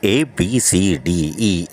ABCDEFG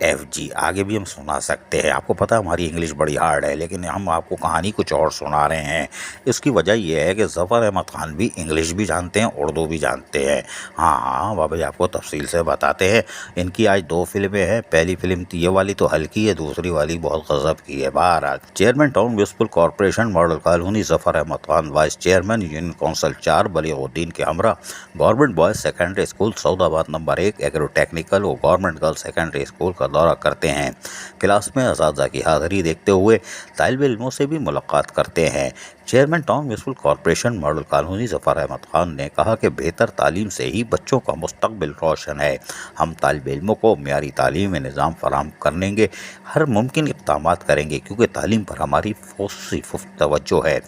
آگے بھی ہم سنا سکتے ہیں. آپ کو پتہ ہے ہماری انگلش بڑی ہارڈ ہے، لیکن ہم آپ کو کہانی کچھ اور سنا رہے ہیں. اس کی وجہ یہ ہے کہ ظفر احمد خان بھی انگلش بھی جانتے ہیں، اردو بھی جانتے ہیں. ہاں بابا جی آپ کو تفصیل سے بتاتے ہیں. ان کی آج 2 فلمیں ہیں. پہلی فلم یہ والی تو ہلکی ہے، دوسری والی بہت غضب کی ہے. بہرحال chairman town municipal corporation model colony Zafar Ahmed Khan, vice chairman union council 4 Balighuddin کے ہمراہ government boys secondary school Saudabad number 1 agro technical و گورنمنٹ گرلز سیکنڈری اسکول کا دورہ کرتے ہیں. کلاس میں اساتذہ کی حاضری دیکھتے ہوئے طالب علموں سے بھی ملاقات کرتے ہیں. Chairman town municipal corporation model colony Zafar Ahmed Khan نے کہا کہ بہتر تعلیم سے ہی بچوں کا مستقبل روشن ہے. ہم طالب علموں کو معیاری تعلیمی نظام فراہم کرنے کے ہر ممکن اقدامات کریں گے، کیونکہ تعلیم پر ہماری خصوصی توجہ ہے.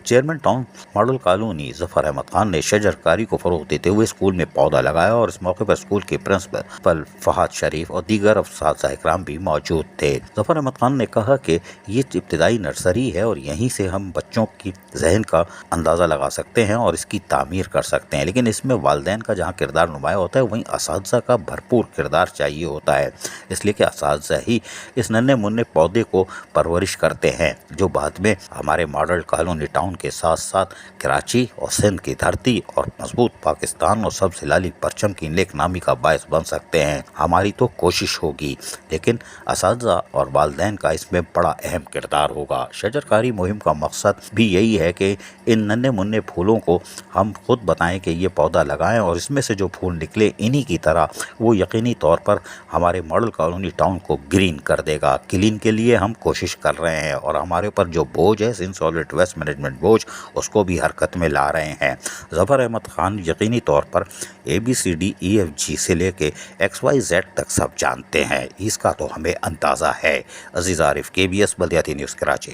Chairman town model colony Zafar Ahmed Khan نے شجر کاری کو فروغ دیتے ہوئے اسکول میں پودا لگایا، اور اس موقع پر اسکول کے پرنسپل فہد شریف اور دیگر اساتذہ اکرام بھی موجود تھے. ظفر احمد خان نے کہا کہ یہ ابتدائی نرسری ہے اور یہیں سے ہم بچوں کی ذہن کا اندازہ لگا سکتے ہیں اور اس کی تعمیر کر سکتے ہیں، لیکن اس میں والدین کا جہاں کردار نمایاں ہوتا ہے وہیں اساتذہ کا بھرپور کردار چاہیے ہوتا ہے. اس لیے کہ اساتذہ ہی اس ننھے منھے پودے کو پرورش کرتے ہیں جو بعد میں ہمارے ماڈل کالونی ٹاؤن کے ساتھ ساتھ کراچی اور سندھ کی دھرتی اور مضبوط پاکستان اور سبز ہلالی پرچم کی نیک نامی کا باعث بن سکتے ہیں. ہماری تو کوشش ہوگی، لیکن اساتذہ اور والدین کا اس میں بڑا اہم کردار ہوگا. شجرکاری مہم کا مقصد بھی یہی ہے کہ ان ننھے منھے پھولوں کو ہم خود بتائیں کہ یہ پودا لگائیں، اور اس میں سے جو پھول نکلے انہی کی طرح وہ یقینی طور پر ہمارے ماڈل کالونی ٹاؤن کو گرین کر دے گا. کلین کے لیے ہم کوشش کر رہے ہیں اور ہمارے اوپر جو بوجھ ہے سالٹ ویسٹ مینجمنٹ بوجھ، اس کو بھی حرکت میں لا رہے ہیں. ظفر احمد خان یقینی طور پر ABCDEFG سے لے کے XYZ تک سب جانتے ہیں، اس کا تو ہمیں اندازہ ہے. عزیز عارف، KBS بلدیاتی نیوز کراچی.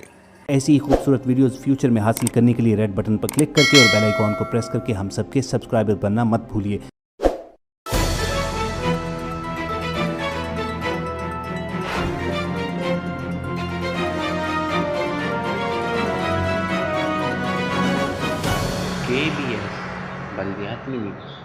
ایسی ہی خوبصورت ویڈیوز فیوچر میں حاصل کرنے کے لیے ریڈ بٹن پر کلک کر کے اور بیل آئیکن کو پریس کر کے ہم سب کے سبسکرائبر بننا مت بھولیے. KBS بلدیاتی نیوز.